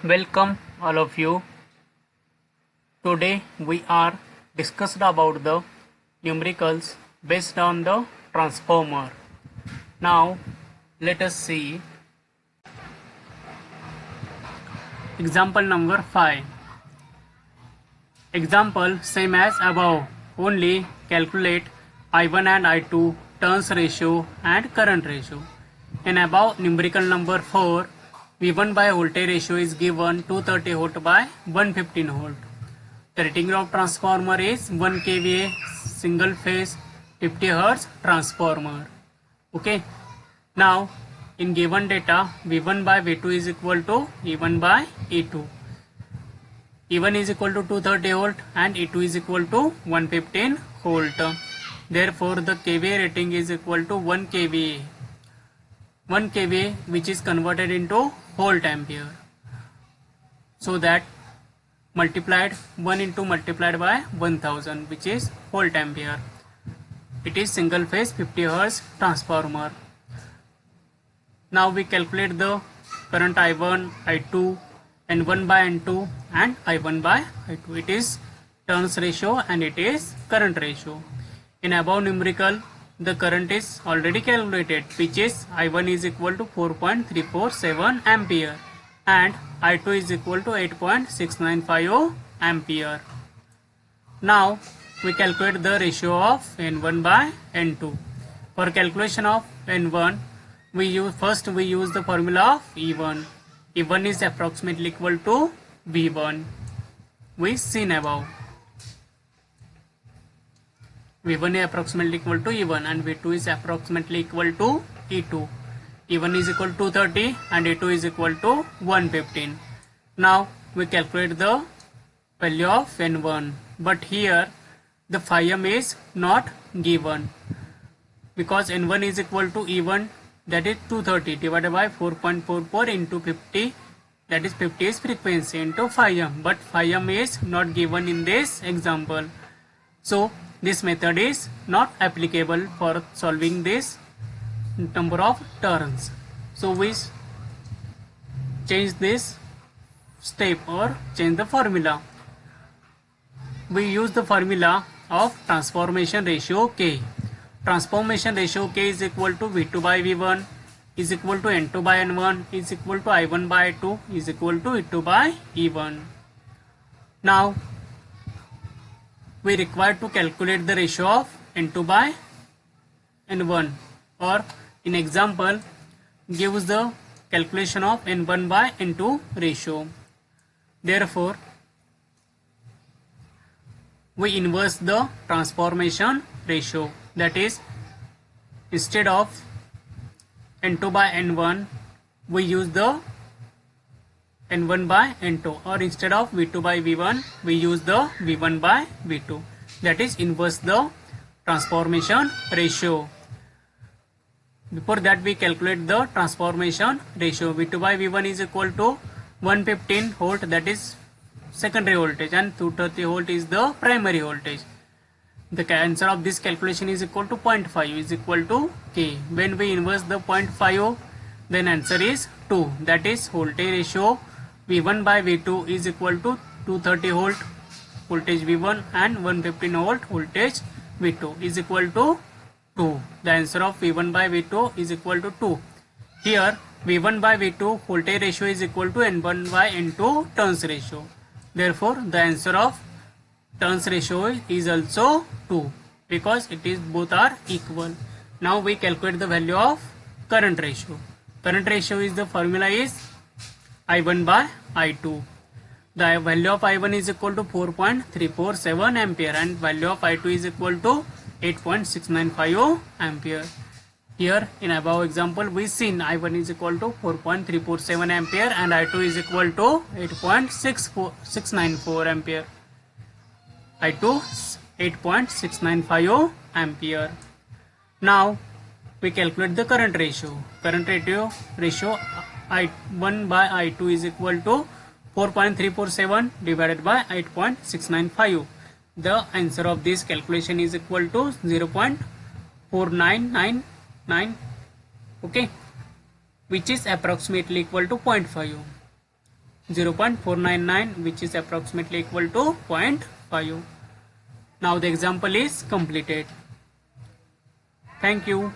Welcome all of you. Today we are discussed about the numericals based on the transformer. Now let us see example number 5. Example same as above, only calculate I1 and I2 turns ratio and current ratio. In above numerical number 4, V1 by voltage ratio is given 230 volt by 115 volt. The rating of transformer is 1 kVA single phase 50 Hz transformer. Okay. Now in given data, V1 by V2 is equal to E1 by E2. E1 is equal to 230 volt and E2 is equal to 115 volt. Therefore, the kVA rating is equal to 1 kVA. 1 kVA which is converted into volt ampere. So that multiplied 1 multiplied by 1000 which is volt ampere. It is single phase 50 Hz transformer. Now we calculate the current I1, I2, N1 by N2 and I1 by I2. It is turns ratio and it is current ratio. In above numerical, the current is already calculated, which is I1 is equal to 4.347 ampere and I2 is equal to 8.695 ampere. Now we calculate the ratio of N1 by N2. For calculation of N1, we use the formula of E1. E1 is approximately equal to V1. We seen above. V1 is approximately equal to E1 and V2 is approximately equal to E2. E1 is equal to 230 and E2 is equal to 115. Now we calculate the value of N1, but here the phi m is not given because N1 is equal to E1, that is 230 divided by 4.44 into 50, that is 50 is frequency into phi m, but phi m is not given in this example. So this method is not applicable for solving this number of turns. So we change this step or change the formula. We use the formula of transformation ratio K. Transformation ratio K is equal to V2 by V1 is equal to N2 by N1 is equal to I1 by I2 is equal to E2 by E1. Now we require to calculate the ratio of N2 by N1, or in example gives the calculation of N1 by N2 ratio. Therefore we inverse the transformation ratio, that is instead of N2 by N1 we use the N1 by N2, or instead of V2 by V1 we use the V1 by V2, that is inverse the transformation ratio. Before that we calculate the transformation ratio. V2 by V1 is equal to 115 volt, that is secondary voltage, and 230 volt is the primary voltage. The answer of this calculation is equal to 0.5 is equal to K. When we inverse the 0.5, then answer is 2, that is voltage ratio V1 by V2 is equal to 230 volt voltage V1 and 115 volt voltage V2 is equal to 2. The answer of V1 by V2 is equal to 2. Here V1 by V2 voltage ratio is equal to N1 by N2 turns ratio. Therefore the answer of turns ratio is also 2 because it is both are equal. Now we calculate the value of current ratio. Current ratio is the formula is I1 by I2. The value of I1 is equal to 4.347 ampere and value of I2 is equal to 8.695 ampere. Here in above example we seen I1 is equal to 4.347 ampere and I2 is equal to 8.694 ampere. I2 8.695 ampere. Now we calculate the current ratio. Current ratio I1 by I2 is equal to 4.347 divided by 8.695. The answer of this calculation is equal to 0.4999, okay, which is approximately equal to 0.5. 0.499, which is approximately equal to 0.5. Now the example is completed. Thank you.